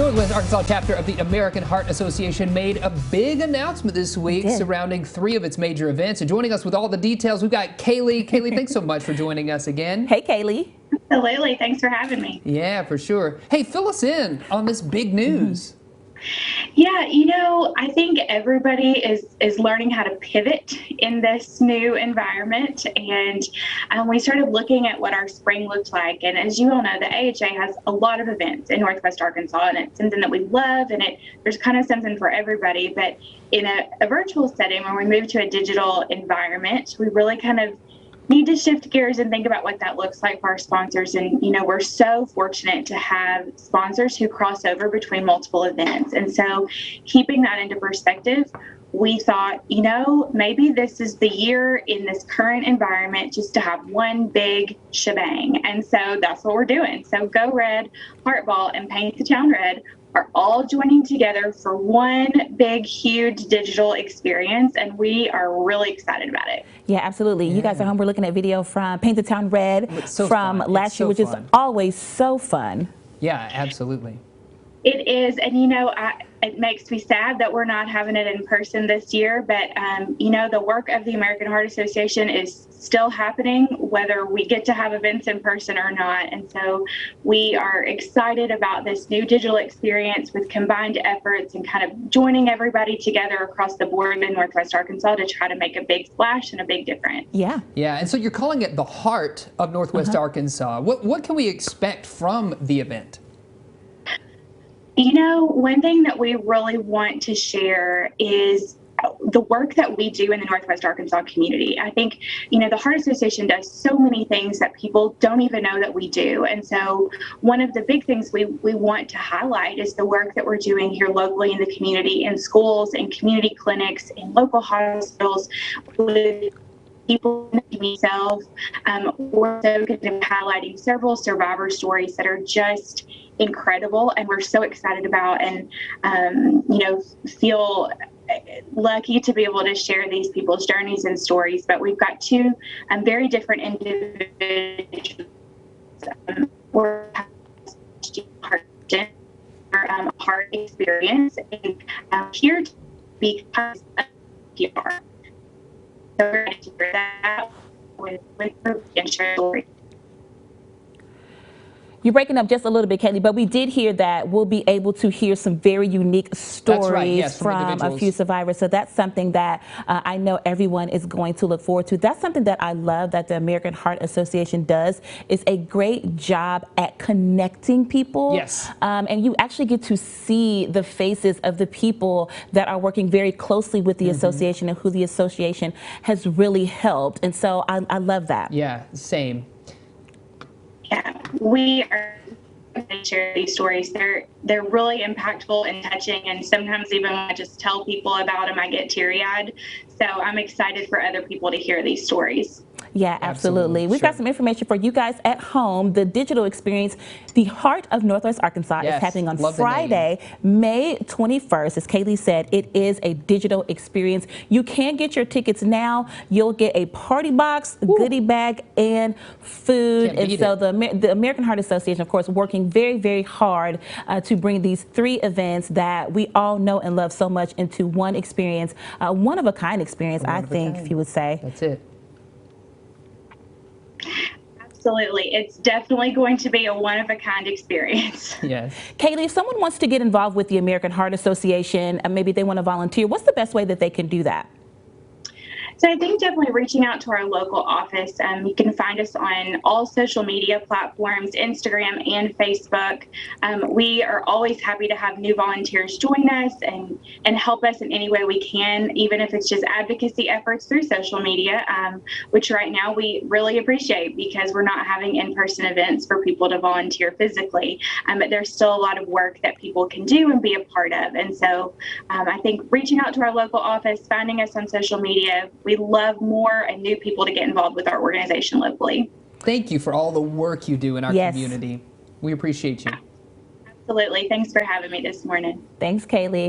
Northwest Arkansas chapter of the American Heart Association made a big announcement this week surrounding 3 of its major events. And joining us with all the details, we've got Kaylee. Kaylee, thanks so much for joining us again. Hey, Kaylee. Absolutely. Thanks for having me. Yeah, for sure. Hey, fill us in on this big news. Yeah, I think everybody is learning how to pivot in this new environment. And we started looking at what our spring looked like. And as you all know, the AHA has a lot of events in Northwest Arkansas, and it's something that we love, and there's kind of something for everybody. But in a virtual setting, when we move to a digital environment, we really kind of need to shift gears and think about what that looks like for our sponsors. And, we're so fortunate to have sponsors who cross over between multiple events. And so keeping that into perspective, we thought, maybe this is the year in this current environment just to have one big shebang. And so that's what we're doing. So Go Red, Heartball, and Paint the Town Red are all joining together for one big, huge digital experience, and we are really excited about it. Yeah, absolutely. Yeah. You guys at home, we're looking at video from Paint the Town Red from last year, which is always so fun. Yeah, absolutely. It is, and it makes me sad that we're not having it in person this year, but the work of the American Heart Association is still happening, whether we get to have events in person or not. And so we are excited about this new digital experience with combined efforts and kind of joining everybody together across the board in Northwest Arkansas to try to make a big splash and a big difference. Yeah. Yeah, and so you're calling it the heart of Northwest Arkansas. What can we expect from the event? One thing that we really want to share is the work that we do in the Northwest Arkansas community. I think, the Heart Association does so many things that people don't even know that we do. And so one of the big things we want to highlight is the work that we're doing here locally in the community, in schools, in community clinics, in local hospitals, with people in the community itself. We're so good at highlighting several survivor stories that are just incredible, and we're so excited about and feel lucky to be able to share these people's journeys and stories. But we've got 2 very different individuals. We're heart experience and here to be because of PR. So we're going to share that with and share stories. You're breaking up just a little bit, Kaylee, but we did hear that we'll be able to hear some very unique stories from a few survivors. So that's something that I know everyone is going to look forward to. That's something that I love that the American Heart Association does, is a great job at connecting people. Yes. And you actually get to see the faces of the people that are working very closely with the association and who the association has really helped. And so I love that. Yeah, same. Yeah, we are going to share these stories. They're really impactful and touching, and sometimes even when I just tell people about them, I get teary-eyed. So I'm excited for other people to hear these stories. Yeah, absolutely. We've got some information for you guys at home. The digital experience, the Heart of Northwest Arkansas, is happening on Friday, May 21st. As Kaylee said, it is a digital experience. You can get your tickets now. You'll get a party box, goodie bag, and food. And so the American Heart Association, of course, working very, very hard to bring these 3 events that we all know and love so much into one experience, one-of-a-kind experience, I think, if you would say. That's it. Absolutely. It's definitely going to be a one-of-a-kind experience. Yes. Kaylee, if someone wants to get involved with the American Heart Association, maybe they want to volunteer, what's the best way that they can do that? So I think definitely reaching out to our local office. You can find us on all social media platforms, Instagram and Facebook. We are always happy to have new volunteers join us and help us in any way we can, even if it's just advocacy efforts through social media, which right now we really appreciate because we're not having in-person events for people to volunteer physically. But there's still a lot of work that people can do and be a part of. And so I think reaching out to our local office, finding us on social media, we love more and new people to get involved with our organization locally. Thank you for all the work you do in our community. We appreciate you. Absolutely. Thanks for having me this morning. Thanks, Kaylee.